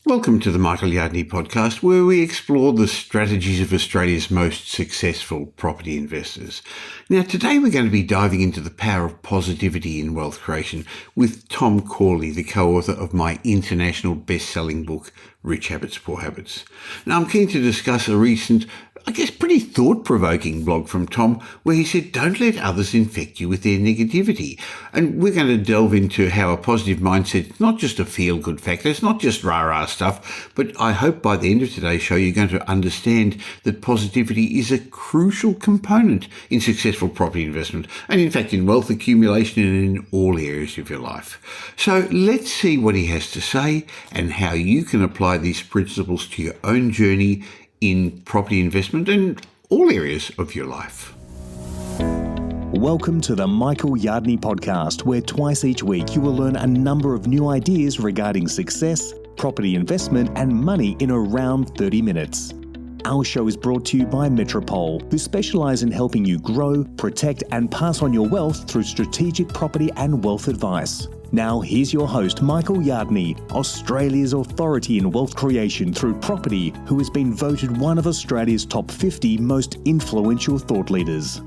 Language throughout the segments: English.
Welcome to the Michael Yardney podcast, where we explore the strategies of Australia's most successful property investors. Now, today we're going to be diving into the power of positivity in wealth creation with Tom Corley, the co-author of my international best-selling book, Rich Habits, Poor Habits. Now, I'm keen to discuss a recent, pretty thought-provoking blog from Tom where he said, don't let others infect you with their negativity. And we're going to delve into how a positive mindset is not just a feel-good factor, it's not just rah-rah stuff, but I hope by the end of today's show you're going to understand that positivity is a crucial component in successful property investment and in fact in wealth accumulation and in all areas of your life. So let's see what he has to say and how you can apply these principles to your own journey in property investment and all areas of your life. Welcome to the Michael Yardney podcast, where twice each week you will learn a number of new ideas regarding success, property investment and money in around 30 minutes. Our show is brought to you by Metropole, who specialise in helping you grow, protect and pass on your wealth through strategic property and wealth advice. Now here's your host, Michael Yardney, Australia's authority in wealth creation through property, who has been voted one of Australia's top 50 most influential thought leaders.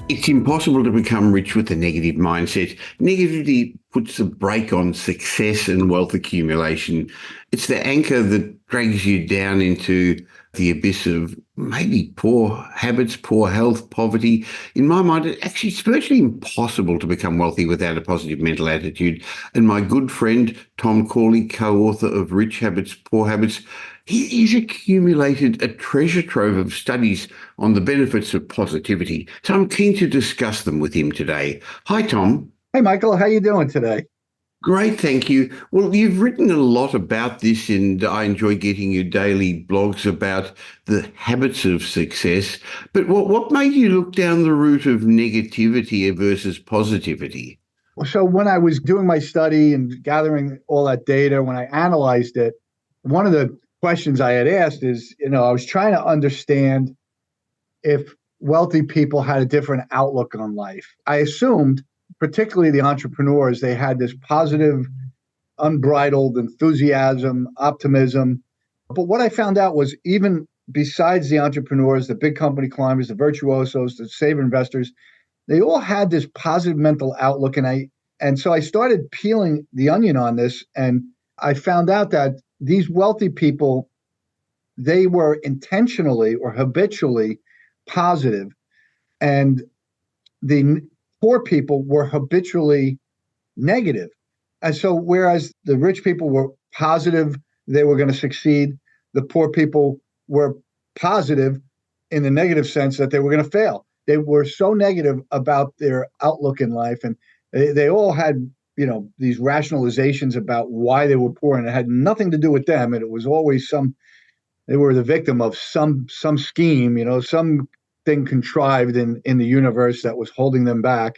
It's impossible to become rich with a negative mindset. Negativity puts a brake on success and wealth accumulation. It's the anchor that drags you down into the abyss of maybe poor habits, poor health, poverty. In my mind, it's virtually impossible to become wealthy without a positive mental attitude. And my good friend, Tom Corley, co-author of Rich Habits, Poor Habits, he's accumulated a treasure trove of studies on the benefits of positivity. So I'm keen to discuss them with him today. Hi, Tom. Hey, Michael. How you doing today? Great, thank you. Well, you've written a lot about this, and I enjoy getting your daily blogs about the habits of success. But what made you look down the route of negativity versus positivity? So when I was doing my study and gathering all that data, when I analyzed it, one of the questions I had asked is, I was trying to understand if wealthy people had a different outlook on life. I assumed, particularly the entrepreneurs, they had this positive, unbridled enthusiasm, optimism. But what I found out was even besides the entrepreneurs, the big company climbers, the virtuosos, the saver investors, they all had this positive mental outlook. And so I started peeling the onion on this, and I found out that these wealthy people, they were intentionally or habitually positive, and the poor people were habitually negative. And so whereas the rich people were positive, they were going to succeed, the poor people were positive in the negative sense that they were going to fail. They were so negative about their outlook in life, and they all had, these rationalizations about why they were poor, and it had nothing to do with them. And it was always they were the victim of some scheme, some thing contrived in the universe that was holding them back.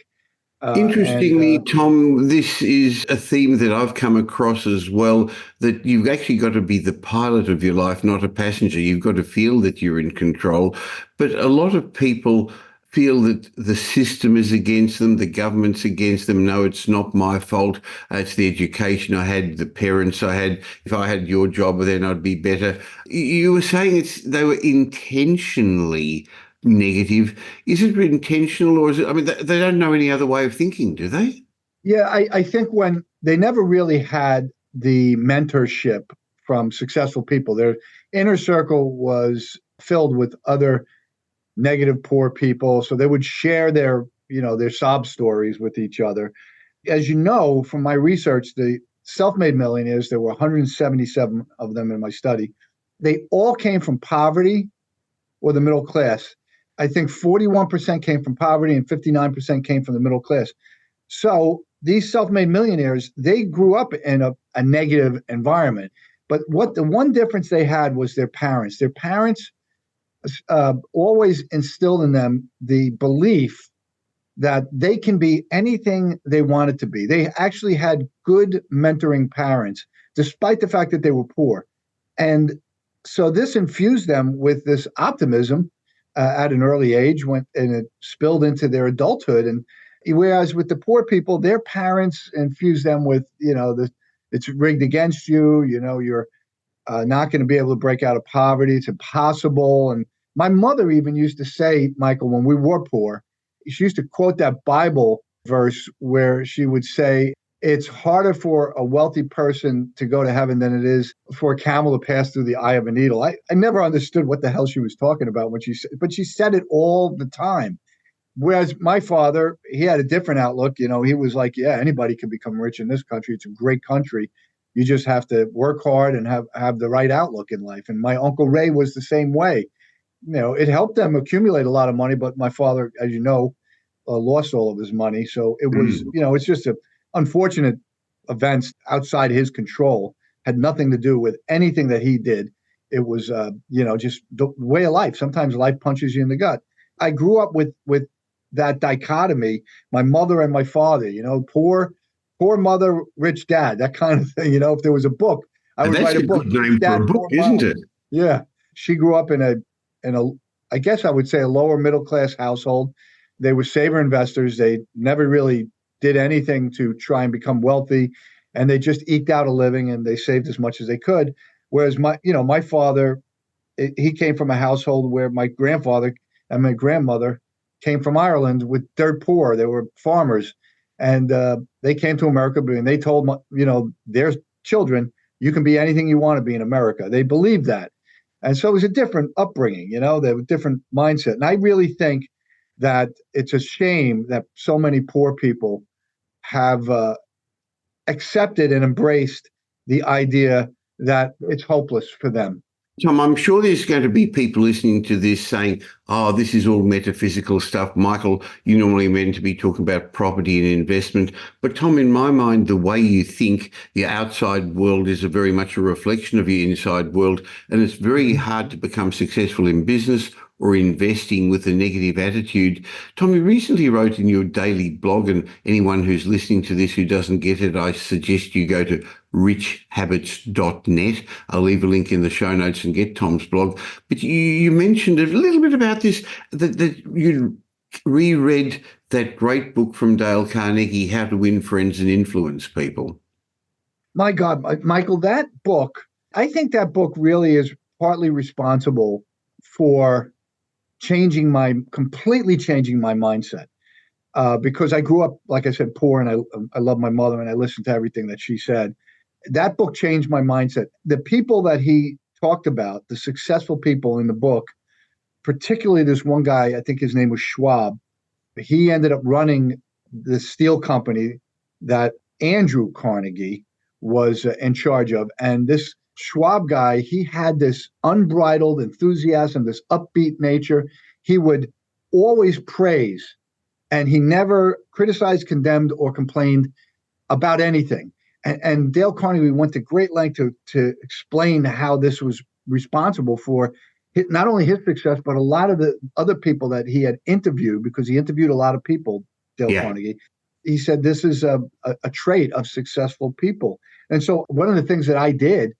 Interestingly, Tom, this is a theme that I've come across as well, that you've actually got to be the pilot of your life, not a passenger. You've got to feel that you're in control. But a lot of people feel that the system is against them, the government's against them. No, it's not my fault. It's the education I had, the parents I had. If I had your job, then I'd be better. You were saying they were intentionally negative. Is it intentional, or is it, they don't know any other way of thinking, do they? Yeah, I think when they never really had the mentorship from successful people, their inner circle was filled with other negative, poor people. So they would share their sob stories with each other. As you know, from my research, the self-made millionaires, there were 177 of them in my study. They all came from poverty or the middle class. I think 41% came from poverty and 59% came from the middle class. So these self-made millionaires, they grew up in a negative environment. But what the one difference they had was their parents. Their parents always instilled in them the belief that they can be anything they wanted to be. They actually had good mentoring parents, despite the fact that they were poor. And so this infused them with this optimism at an early age, and it spilled into their adulthood. And whereas with the poor people, their parents infused them with, the it's rigged against you. You're not going to be able to break out of poverty. It's impossible. And my mother even used to say, Michael, when we were poor, she used to quote that Bible verse where she would say, it's harder for a wealthy person to go to heaven than it is for a camel to pass through the eye of a needle. I never understood what the hell she was talking about when she said, but she said it all the time. Whereas my father, he had a different outlook. He was like, yeah, anybody can become rich in this country. It's a great country. You just have to work hard and have the right outlook in life. And my Uncle Ray was the same way. It helped them accumulate a lot of money, but my father, as you know, lost all of his money. So it was, it's just a unfortunate events outside his control, had nothing to do with anything that he did. It was, just the way of life. Sometimes life punches you in the gut. I grew up with that dichotomy, my mother and my father, poor mother, rich dad, that kind of thing. If there was a book, I would write a book. That's a good name for a book, isn't it? Yeah. She grew up in a, I guess I would say, a lower middle class household. They were saver investors. They never really did anything to try and become wealthy, and they just eked out a living and they saved as much as they could. Whereas my father, he came from a household where my grandfather and my grandmother came from Ireland with dirt poor. They were farmers, and they came to America, and they told their children, you can be anything you want to be in America. They believed that. And so it was a different upbringing, they were different mindset. And I really think that it's a shame that so many poor people have accepted and embraced the idea that it's hopeless for them. Tom, I'm sure there's going to be people listening to this saying, oh, this is all metaphysical stuff. Michael, you normally meant to be talking about property and investment. But Tom, in my mind, the way you think, the outside world is very much a reflection of your inside world. And it's very hard to become successful in business or investing with a negative attitude. Tom, you recently wrote in your daily blog, and anyone who's listening to this who doesn't get it, I suggest you go to richhabits.net. I'll leave a link in the show notes and get Tom's blog. But you mentioned a little bit about this, that you reread that great book from Dale Carnegie, How to Win Friends and Influence People. My God, Michael, that book, I think that book really is partly responsible for completely changing my mindset. Because I grew up, like I said, poor, and I love my mother and I listened to everything that she said. That book changed my mindset. The people that he talked about, the successful people in the book, particularly this one guy, I think his name was Schwab. He ended up running the steel company that Andrew Carnegie was in charge of. And this Schwab guy, he had this unbridled enthusiasm, this upbeat nature. He would always praise, and he never criticized, condemned, or complained about anything. And Dale Carnegie went to great length to explain how this was responsible for not only his success, but a lot of the other people that he had interviewed, because he interviewed a lot of people, Dale Carnegie. He said this is a trait of successful people. And so one of the things that I did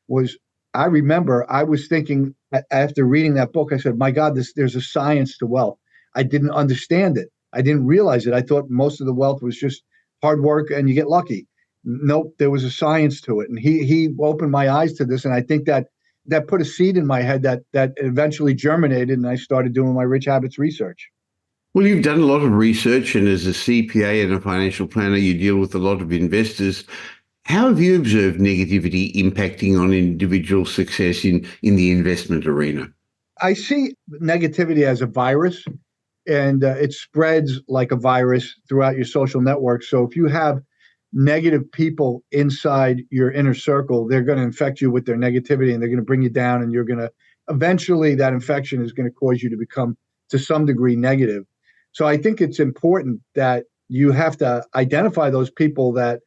was, I remember I was thinking after reading that book, I said, my God, there's a science to wealth. I didn't understand it. I didn't realize it. I thought most of the wealth was just hard work and you get lucky. Nope, there was a science to it. And he opened my eyes to this. And I think that put a seed in my head that eventually germinated, and I started doing my Rich Habits research. Well, you've done a lot of research, and as a CPA and a financial planner, you deal with a lot of investors. How have you observed negativity impacting on individual success in the investment arena? I see negativity as a virus, and it spreads like a virus throughout your social network. So if you have negative people inside your inner circle, they're going to infect you with their negativity, and they're going to bring you down, and you're going to eventually, that infection is going to cause you to become to some degree negative. So I think it's important that you have to identify those people that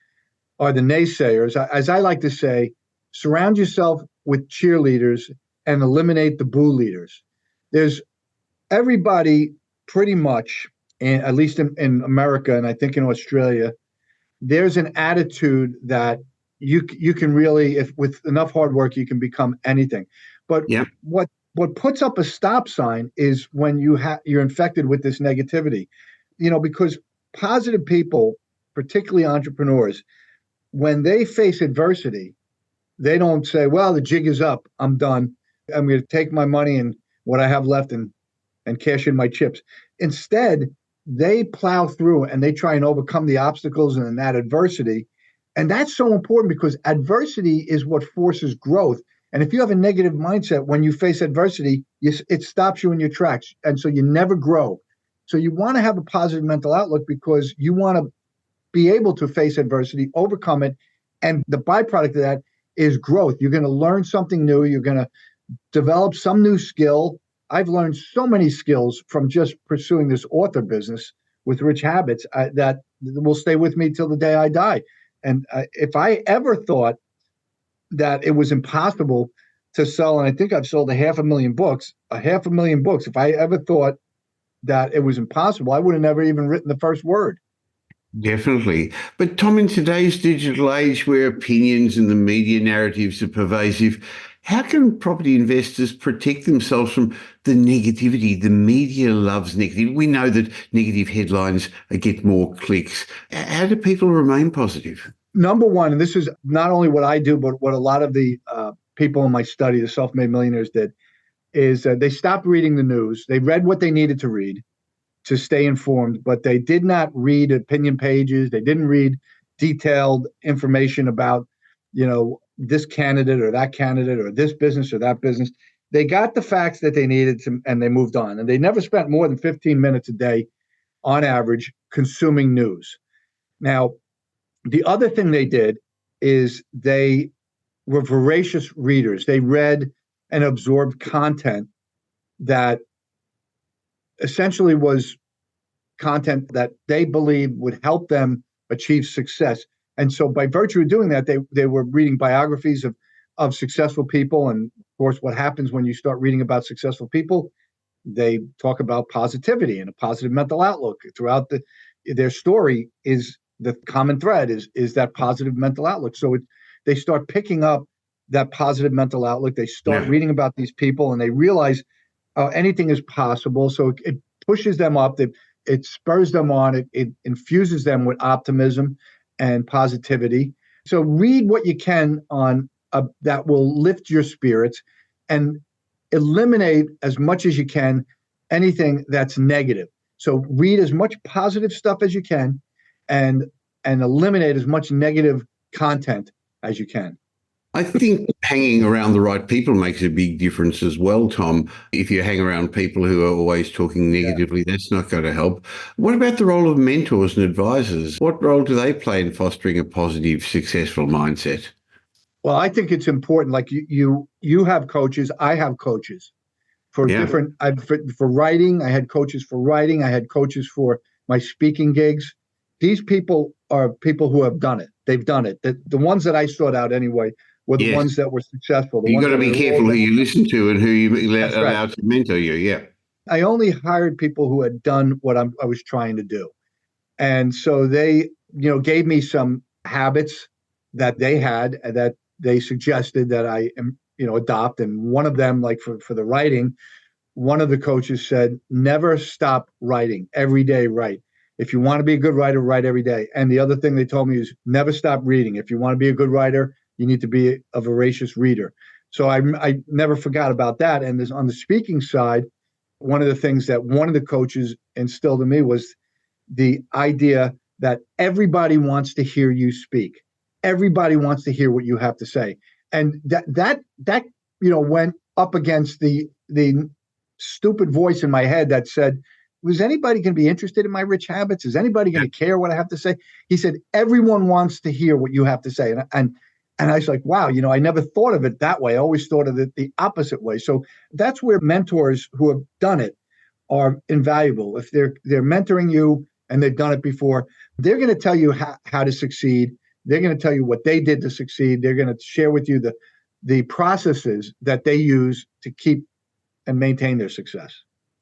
are the naysayers. As I like to say, surround yourself with cheerleaders and eliminate the boo leaders. There's everybody pretty much, at least in America, and I think in Australia, there's an attitude that you can really, if with enough hard work, you can become anything. But what puts up a stop sign is when you're infected with this negativity, because positive people, particularly entrepreneurs, when they face adversity, they don't say, well, the jig is up, I'm done, I'm going to take my money and what I have left and cash in my chips. Instead, they plow through and they try and overcome the obstacles and that adversity. And that's so important because adversity is what forces growth. And if you have a negative mindset, when you face adversity, it stops you in your tracks. And so you never grow. So you want to have a positive mental outlook because you want to be able to face adversity, overcome it. And the byproduct of that is growth. You're going to learn something new. You're going to develop some new skill. I've learned so many skills from just pursuing this author business with Rich Habits that will stay with me till the day I die. And if I ever thought that it was impossible to sell, and I think I've sold 500,000 books, if I ever thought that it was impossible, I would have never even written the first word. Definitely. But Tom, in today's digital age where opinions and the media narratives are pervasive, how can property investors protect themselves from the negativity? The media loves negative. We know that negative headlines get more clicks. How do people remain positive? Number one, and this is not only what I do, but what a lot of the people in my study, the self-made millionaires, did, is they stopped reading the news. They read what they needed to read to stay informed, but they did not read opinion pages. They didn't read detailed information about, this candidate or that candidate or this business or that business. They got the facts that they needed to, and they moved on. And they never spent more than 15 minutes a day on average consuming news. Now, the other thing they did is they were voracious readers. They read and absorbed content that essentially was content that they believed would help them achieve success. And so by virtue of doing that, they were reading biographies of successful people. And of course, what happens when you start reading about successful people, they talk about positivity and a positive mental outlook throughout their story. Is the common thread is that positive mental outlook. So they start picking up that positive mental outlook. They start reading about these people and they realize anything is possible. So it pushes them up. It spurs them on. It infuses them with optimism and positivity. So read what you can on that will lift your spirits and eliminate as much as you can anything that's negative. So read as much positive stuff as you can and eliminate as much negative content as you can. I think hanging around the right people makes a big difference as well, Tom. If you hang around people who are always talking negatively, that's not going to help. What about the role of mentors and advisors? What role do they play in fostering a positive, successful mindset? Well, I think it's important. Like you have coaches, I have coaches for different. For writing, I had coaches for writing. I had coaches for my speaking gigs. These people are people who have done it. They've done it. The ones that I sought out anyway were the ones that were successful. You've got to be careful who you listen to and who you allow to mentor you. Yeah. I only hired people who had done what I was trying to do. And so they, gave me some habits that they had that they suggested that I adopt. And one of them, like for the writing, one of the coaches said, never stop writing. Every day write. If you want to be a good writer, write every day. And the other thing they told me is never stop reading. If you want to be a good writer, you need to be a voracious reader. So I never forgot about that. And on the speaking side, one of the things that one of the coaches instilled in me was the idea that everybody wants to hear you speak. Everybody wants to hear what you have to say. And that went up against the stupid voice in my head that said, was anybody going to be interested in my rich habits? Is anybody going to care what I have to say? He said, everyone wants to hear what you have to say. And I was like, wow, I never thought of it that way. I always thought of it the opposite way. So that's where mentors who have done it are invaluable. If they're mentoring you and they've done it before, they're going to tell you how to succeed. They're going to tell you what they did to succeed. They're going to share with you the processes that they use to keep and maintain their success.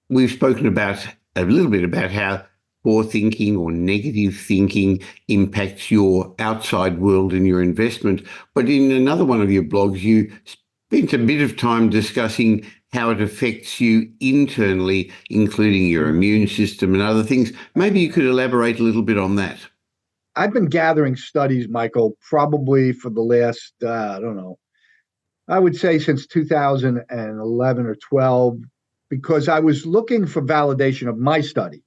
We've spoken about a little bit about how poor thinking or negative thinking impacts your outside world and your investment. But in another one of your blogs, you spent a bit of time discussing how it affects you internally, including your immune system and other things. Maybe you could elaborate a little bit on that. I've been gathering studies, Michael, probably for the last, I don't know, I would say since 2011 or 12, because I was looking for validation of my study,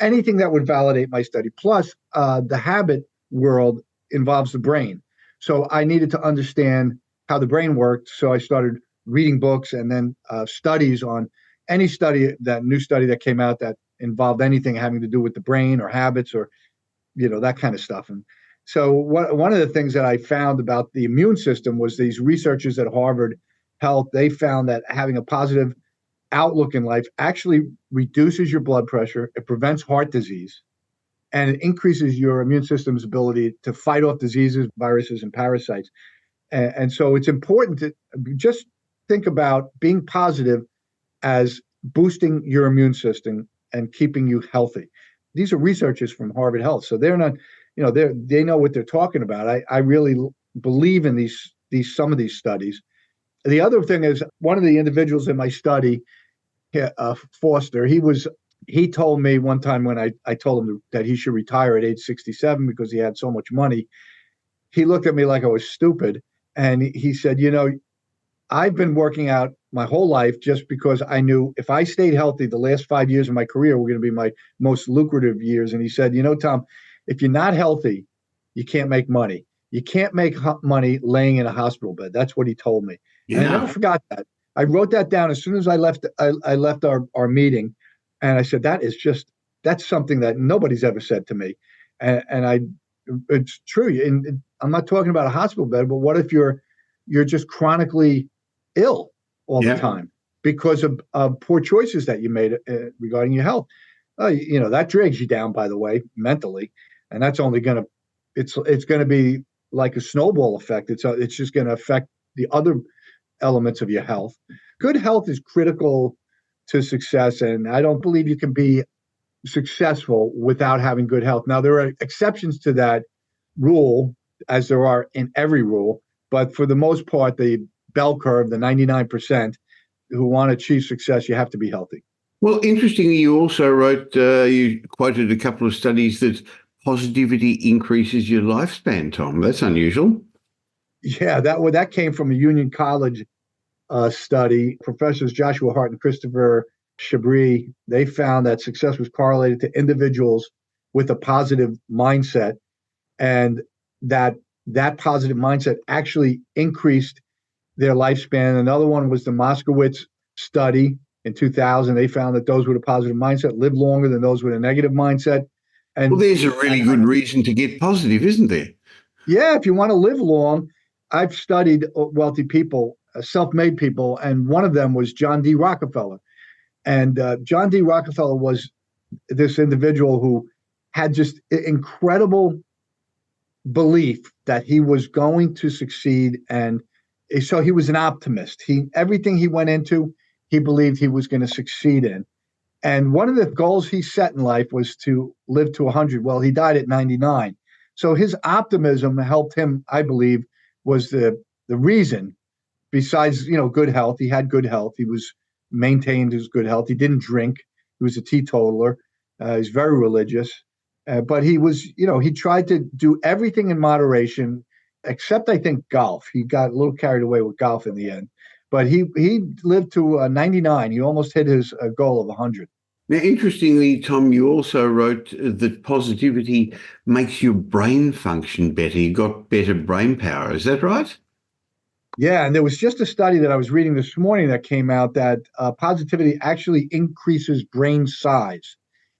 anything that would validate my study. Plus, the habit world involves the brain. So I needed to understand how the brain worked. So I started reading books and then studies on any study, that new study that came out that involved anything having to do with the brain or habits or, that kind of stuff. And so one of the things that I found about the immune system was these researchers at Harvard Health, they found that having a positive outlook in life actually reduces your blood pressure, it prevents heart disease, and it increases your immune system's ability to fight off diseases, viruses, and parasites. And so it's important to just think about being positive as boosting your immune system and keeping you healthy. These are researchers from Harvard Health, so they're not, they know what they're talking about. I really believe in these some of these studies. The other thing is, one of the individuals in my study, Foster, he told me one time when I told him that he should retire at age 67 because he had so much money. He looked at me like I was stupid, and he said, I've been working out my whole life just because I knew if I stayed healthy, the last 5 years of my career were going to be my most lucrative years. And he said, Tom, if you're not healthy, you can't make money. You can't make money laying in a hospital bed. That's what he told me. Yeah. And I never forgot that. I wrote that down as soon as I left. I left our meeting, and I said, that's something that nobody's ever said to me. It's true. And I'm not talking about a hospital bed, but what if you're just chronically ill all the time because of poor choices that you made regarding your health? That drags you down, by the way, mentally, and that's only it's going to be like a snowball effect. It's just going to affect the other elements of your health. Good health is critical to success, and I don't believe you can be successful without having good health. Now, there are exceptions to that rule, as there are in every rule, but for the most part, the bell curve, the 99% who want to achieve success, you have to be healthy. Well, interestingly, you also wrote, you quoted a couple of studies that positivity increases your lifespan, Tom. That's unusual. Yeah, that came from a Union College study. Professors Joshua Hart and Christopher Chabris, they found that success was correlated to individuals with a positive mindset, and that positive mindset actually increased their lifespan. Another one was the Moskowitz study in 2000. They found that those with a positive mindset lived longer than those with a negative mindset. And well, there's a really good reason to get positive, isn't there? Yeah, if you want to live long. I've studied wealthy people, self-made people, and one of them was John D. Rockefeller. And John D. Rockefeller was this individual who had just incredible belief that he was going to succeed, and so he was an optimist. Everything he went into, he believed he was going to succeed in. And one of the goals he set in life was to live to 100. Well, he died at 99. So his optimism helped him, I believe, was the reason. Besides, good health, he had good health. He was maintained his good health. He didn't drink. He was a teetotaler. He's very religious. But he was, he tried to do everything in moderation, except I think golf. He got a little carried away with golf in the end. But he lived to 99. He almost hit his goal of 100. Now, interestingly, Tom, you also wrote that positivity makes your brain function better. You got better brain power. Is that right? Yeah, and there was just a study that I was reading this morning that came out that positivity actually increases brain size.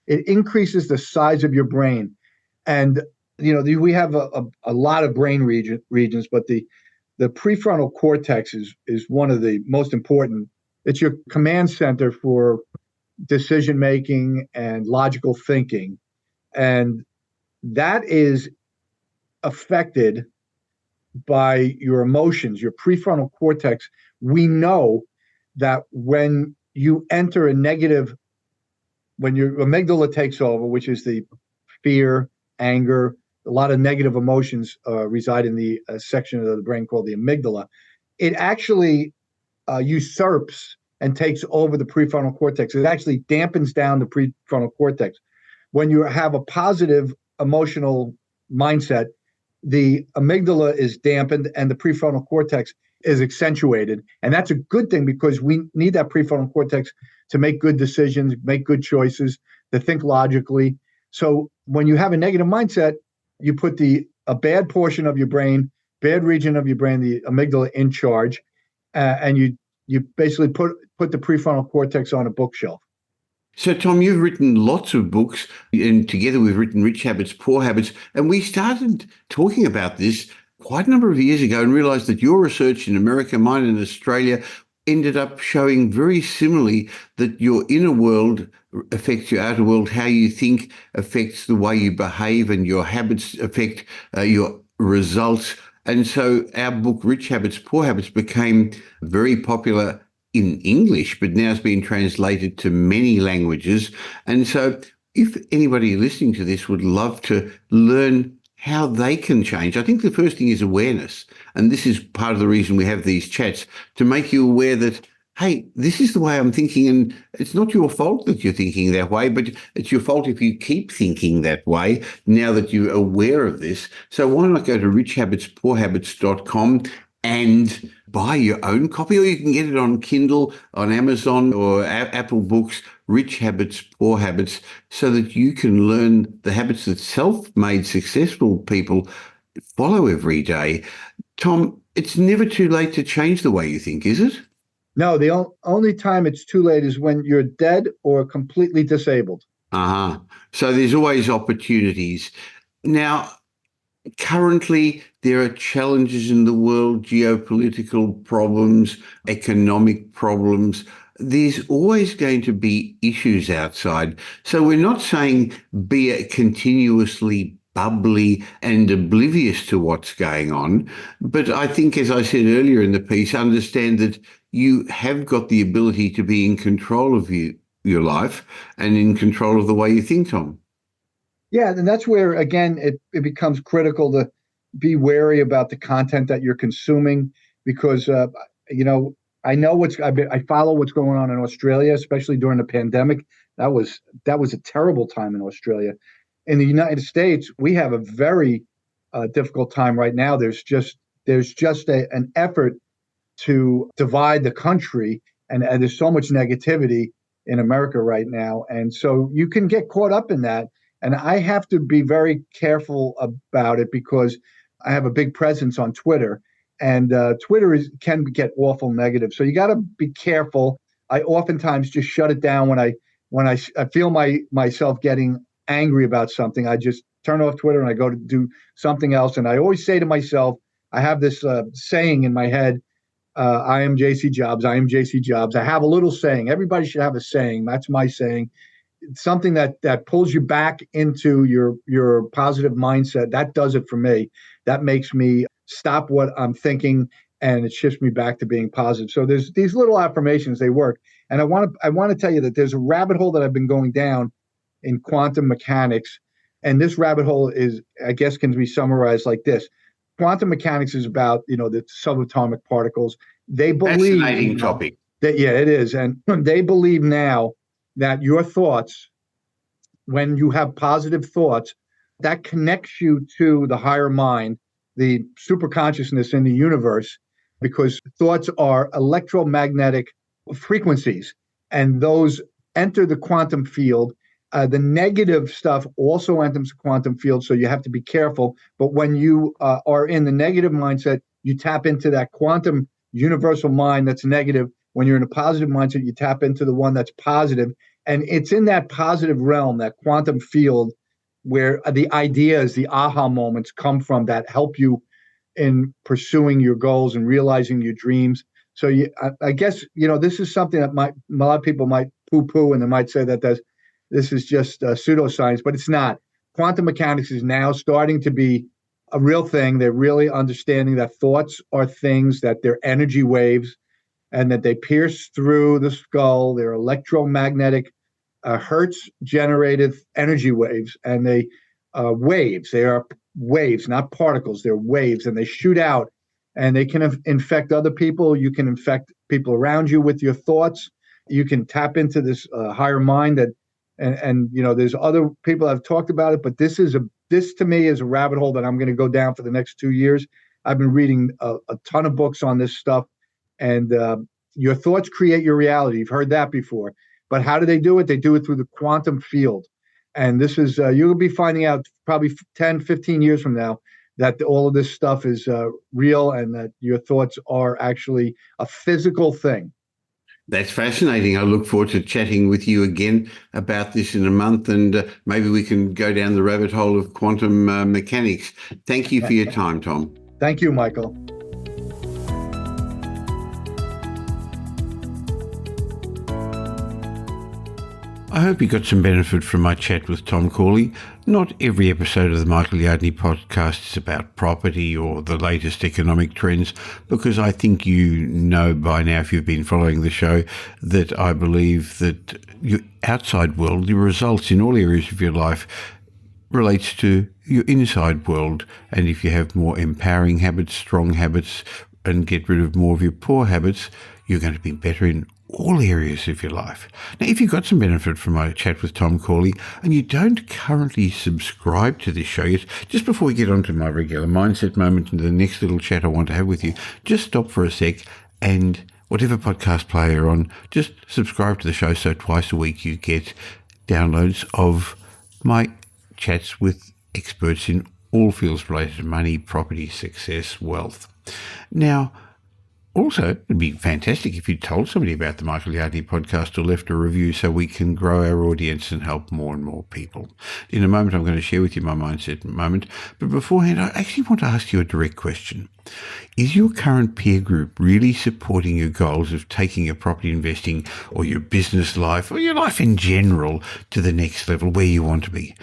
It increases the size of your brain. And, we have a lot of brain regions, but the prefrontal cortex is one of the most important. It's your command center for decision-making and logical thinking. And that is affected by your emotions, your prefrontal cortex. We know that when you enter a negative, when your amygdala takes over, which is the fear, anger, a lot of negative emotions reside in the section of the brain called the amygdala. It actually usurps and takes over the prefrontal cortex. It actually dampens down the prefrontal cortex. When you have a positive emotional mindset, the amygdala is dampened and the prefrontal cortex is accentuated. And that's a good thing because we need that prefrontal cortex to make good decisions, make good choices, to think logically. So when you have a negative mindset, you put a bad portion of your brain, bad region of your brain, the amygdala, in charge, and you basically put the prefrontal cortex on a bookshelf. So, Tom, you've written lots of books, and together we've written Rich Habits, Poor Habits, and we started talking about this quite a number of years ago and realised that your research in America, mine in Australia, ended up showing very similarly that your inner world affects your outer world, how you think affects the way you behave, and your habits affect your results. And so our book, Rich Habits, Poor Habits, became very popular in English, but now it's been translated to many languages. And so if anybody listening to this would love to learn how they can change, I think the first thing is awareness. And this is part of the reason we have these chats, to make you aware that, hey, this is the way I'm thinking, and it's not your fault that you're thinking that way, but it's your fault if you keep thinking that way now that you're aware of this. So why not go to richhabitspoorhabits.com and buy your own copy, or you can get it on Kindle, on Amazon or Apple Books, Rich Habits, Poor Habits, so that you can learn the habits that self-made successful people follow every day. Tom, it's never too late to change the way you think, is it? No, the only time it's too late is when you're dead or completely disabled. Uh-huh. So there's always opportunities. Now, currently, there are challenges in the world, geopolitical problems, economic problems. There's always going to be issues outside. So we're not saying be continuously bubbly and oblivious to what's going on. But I think, as I said earlier in the piece, understand that you have got the ability to be in control of your life and in control of the way you think, Tom. Yeah, and that's where, again, it becomes critical to be wary about the content that you're consuming because, I know I follow what's going on in Australia, especially during the pandemic. That was a terrible time in Australia. In the United States, we have a very difficult time right now. There's just an effort to divide the country, and there's so much negativity in America right now, and so you can get caught up in that. And I have to be very careful about it because I have a big presence on Twitter, and Twitter can get awful negative. So you got to be careful. I oftentimes just shut it down when I feel myself getting angry about something. I just turn off Twitter and I go to do something else. And I always say to myself, I have this saying in my head, I am JC Jobs. I am JC Jobs. I have a little saying. Everybody should have a saying. That's my saying. Something that pulls you back into your positive mindset. That does it for me. That makes me stop what I'm thinking, and it shifts me back to being positive. So there's these little affirmations, they work. And I want to tell you that there's a rabbit hole that I've been going down in quantum mechanics, and this rabbit hole is, I guess, can be summarized like this. Quantum mechanics is about the subatomic particles. They believe fascinating topic. That it is, and they believe now that your thoughts, when you have positive thoughts, that connects you to the higher mind, the superconsciousness in the universe, because thoughts are electromagnetic frequencies, and those enter the quantum field. The negative stuff also enters the quantum field, so you have to be careful. But when you are in the negative mindset, you tap into that quantum universal mind that's negative. When you're in a positive mindset, you tap into the one that's positive. And it's in that positive realm, that quantum field, where the ideas, the aha moments come from that help you in pursuing your goals and realizing your dreams. So I guess, this is something that a lot of people might poo-poo, and they might say that this is just pseudoscience, but it's not. Quantum mechanics is now starting to be a real thing. They're really understanding that thoughts are things, that they're energy waves, and that they pierce through the skull. They're electromagnetic Hertz-generated energy waves, and they waves. They are waves, not particles. They're waves, and they shoot out, and they can infect other people. You can infect people around you with your thoughts. You can tap into this higher mind and there's other people that have talked about it, but this is this to me is a rabbit hole that I'm going to go down for the next 2 years. I've been reading a ton of books on this stuff, and your thoughts create your reality. You've heard that before. But how do they do it? They do it through the quantum field. And this is, you'll be finding out probably 10, 15 years from now that all of this stuff is real and that your thoughts are actually a physical thing. That's fascinating. I look forward to chatting with you again about this in a month, and maybe we can go down the rabbit hole of quantum mechanics. Thank you for your time, Tom. Thank you, Michael. I hope you got some benefit from my chat with Tom Corley. Not every episode of the Michael Yardney podcast is about property or the latest economic trends, because I think you know by now, if you've been following the show, that I believe that your outside world, your results in all areas of your life, relates to your inside world. And if you have more empowering habits, strong habits, and get rid of more of your poor habits, you're going to be better in all areas of your life. Now, if you got some benefit from my chat with Tom Corley and you don't currently subscribe to this show yet, just before we get on to my regular mindset moment and the next little chat I want to have with you, just stop for a sec and whatever podcast player you're on, just subscribe to the show so twice a week you get downloads of my chats with experts in all fields related to money, property, success, wealth. Now, also, it'd be fantastic if you told somebody about the Michael Yardney podcast or left a review so we can grow our audience and help more and more people. In a moment, I'm going to share with you my mindset moment. But beforehand, I actually want to ask you a direct question. Is your current peer group really supporting your goals of taking your property investing or your business life or your life in general to the next level where you want to be?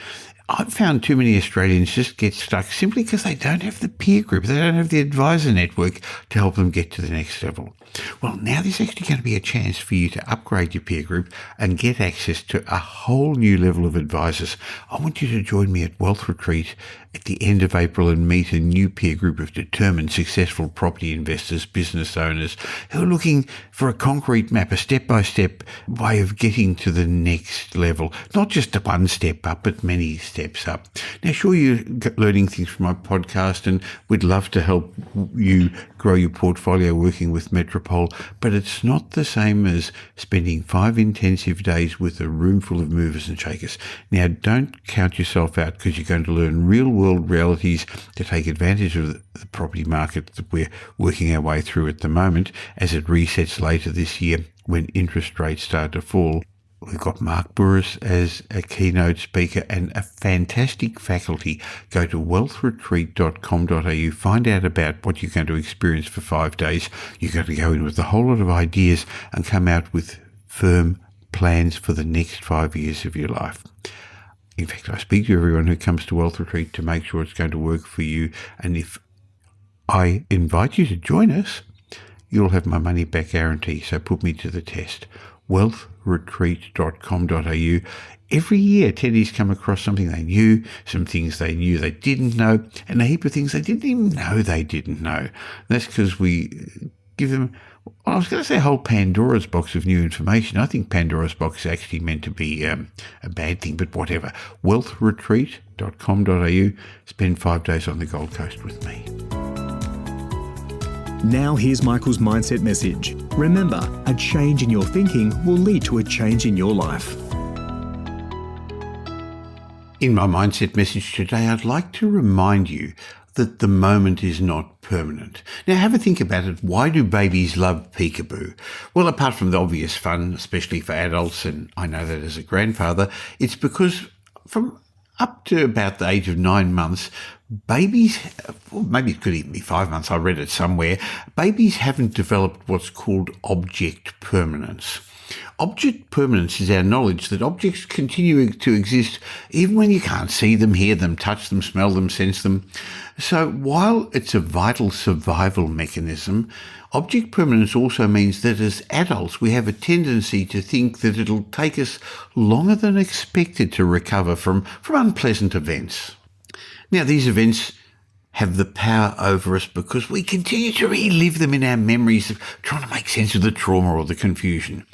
I've found too many Australians just get stuck simply because they don't have the peer group. They don't have the advisor network to help them get to the next level. Well, now there's actually going to be a chance for you to upgrade your peer group and get access to a whole new level of advisors. I want you to join me at Wealth Retreat at the end of April and meet a new peer group of determined, successful property investors, business owners who are looking for a concrete map, a step-by-step way of getting to the next level. Not just a one step up, but many steps up. Now, sure, you're learning things from my podcast, and we'd love to help you grow your portfolio working with Metropole, but it's not the same as spending 5 intensive days with a room full of movers and shakers. Now, don't count yourself out, because you're going to learn real-world realities to take advantage of the property market that we're working our way through at the moment as it resets later this year when interest rates start to fall. We've got Mark Burris as a keynote speaker and a fantastic faculty. Go to wealthretreat.com.au, find out about what you're going to experience for 5 days. You're going to go in with a whole lot of ideas and come out with firm plans for the next 5 years of your life. In fact, I speak to everyone who comes to Wealth Retreat to make sure it's going to work for you. And if I invite you to join us, you'll have my money back guarantee. So put me to the test. wealthretreat.com.au. Every year, attendees come across something they knew, some things they knew they didn't know, and a heap of things they didn't even know they didn't know. That's because we give them, well, I was going to say a whole Pandora's box of new information. I think Pandora's box is actually meant to be a bad thing, but whatever. wealthretreat.com.au. Spend 5 days on the Gold Coast with me. Now here's Michael's mindset message. Remember, a change in your thinking will lead to a change in your life. In my mindset message today, I'd like to remind you that the moment is not permanent. Now, have a think about it. Why do babies love peekaboo? Well, apart from the obvious fun, especially for adults, and I know that as a grandfather, it's because from up to about the age of 9 months, babies, well, maybe it could even be 5 months, I read it somewhere, babies haven't developed what's called object permanence. Object permanence is our knowledge that objects continue to exist even when you can't see them, hear them, touch them, smell them, sense them. So while it's a vital survival mechanism, object permanence also means that as adults we have a tendency to think that it'll take us longer than expected to recover from unpleasant events. Now, these events have the power over us because we continue to relive them in our memories of trying to make sense of the trauma or the confusion.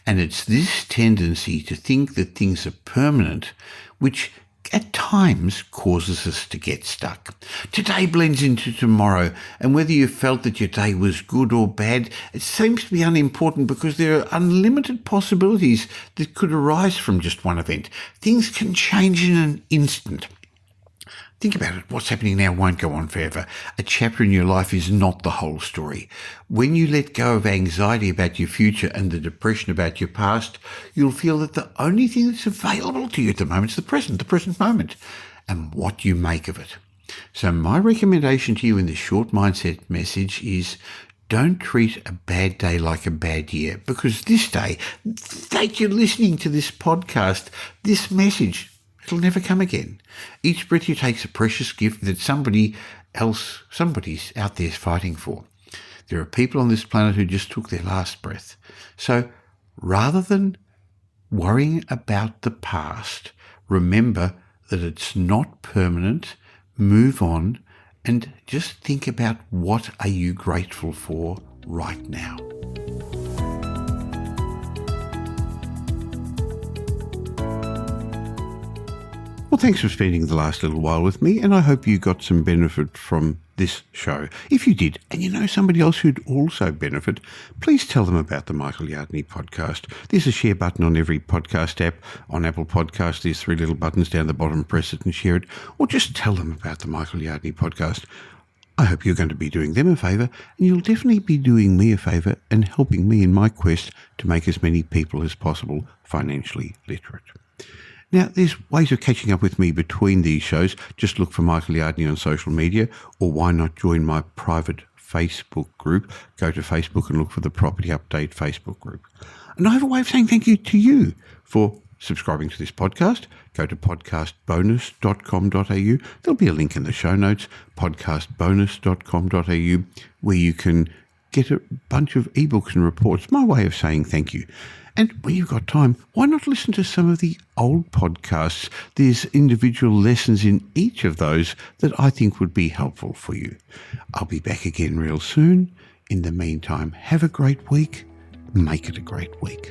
And it's this tendency to think that things are permanent which at times causes us to get stuck. Today blends into tomorrow, and whether you felt that your day was good or bad, it seems to be unimportant because there are unlimited possibilities that could arise from just one event. Things can change in an instant. Think about it. What's happening now won't go on forever. A chapter in your life is not the whole story. When you let go of anxiety about your future and the depression about your past, you'll feel that the only thing that's available to you at the moment is the present moment, and what you make of it. So my recommendation to you in this short mindset message is don't treat a bad day like a bad year, because this day, the date you're listening to this podcast, this message, it'll never come again. Each breath you take is a precious gift that somebody's out there fighting for. There are people on this planet who just took their last breath. So rather than worrying about the past, remember that it's not permanent, move on, and just think about what are you grateful for right now. Well, thanks for spending the last little while with me, and I hope you got some benefit from this show. If you did, and you know somebody else who'd also benefit, please tell them about the Michael Yardney podcast. There's a share button on every podcast app. On Apple Podcasts, there's 3 little buttons down the bottom. Press it and share it, or just tell them about the Michael Yardney podcast. I hope you're going to be doing them a favour, and you'll definitely be doing me a favour and helping me in my quest to make as many people as possible financially literate. Now, there's ways of catching up with me between these shows. Just look for Michael Yardney on social media, or why not join my private Facebook group? Go to Facebook and look for the Property Update Facebook group. And I have a way of saying thank you to you for subscribing to this podcast. Go to podcastbonus.com.au. There'll be a link in the show notes, podcastbonus.com.au, where you can get a bunch of ebooks and reports. My way of saying thank you. And when you've got time, why not listen to some of the old podcasts? There's individual lessons in each of those that I think would be helpful for you. I'll be back again real soon. In the meantime, have a great week. Make it a great week.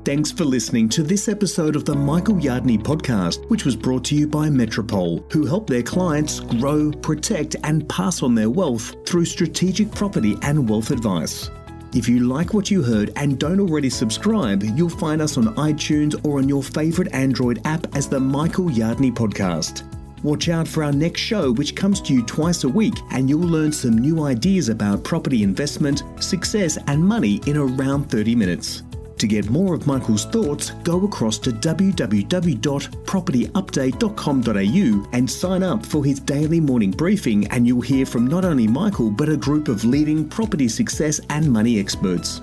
Thanks for listening to this episode of the Michael Yardney podcast, which was brought to you by Metropole, who help their clients grow, protect, and pass on their wealth through strategic property and wealth advice. If you like what you heard and don't already subscribe, you'll find us on iTunes or on your favourite Android app as the Michael Yardney podcast. Watch out for our next show, which comes to you twice a week, and you'll learn some new ideas about property investment, success, and money in around 30 minutes. To get more of Michael's thoughts, go across to www.propertyupdate.com.au and sign up for his daily morning briefing, and you'll hear from not only Michael but a group of leading property success and money experts.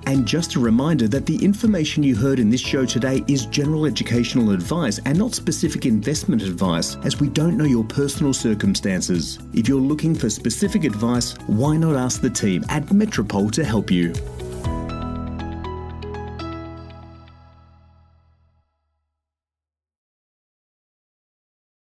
And just a reminder that the information you heard in this show today is general educational advice and not specific investment advice, as we don't know your personal circumstances. If you're looking for specific advice, why not ask the team at Metropole to help you?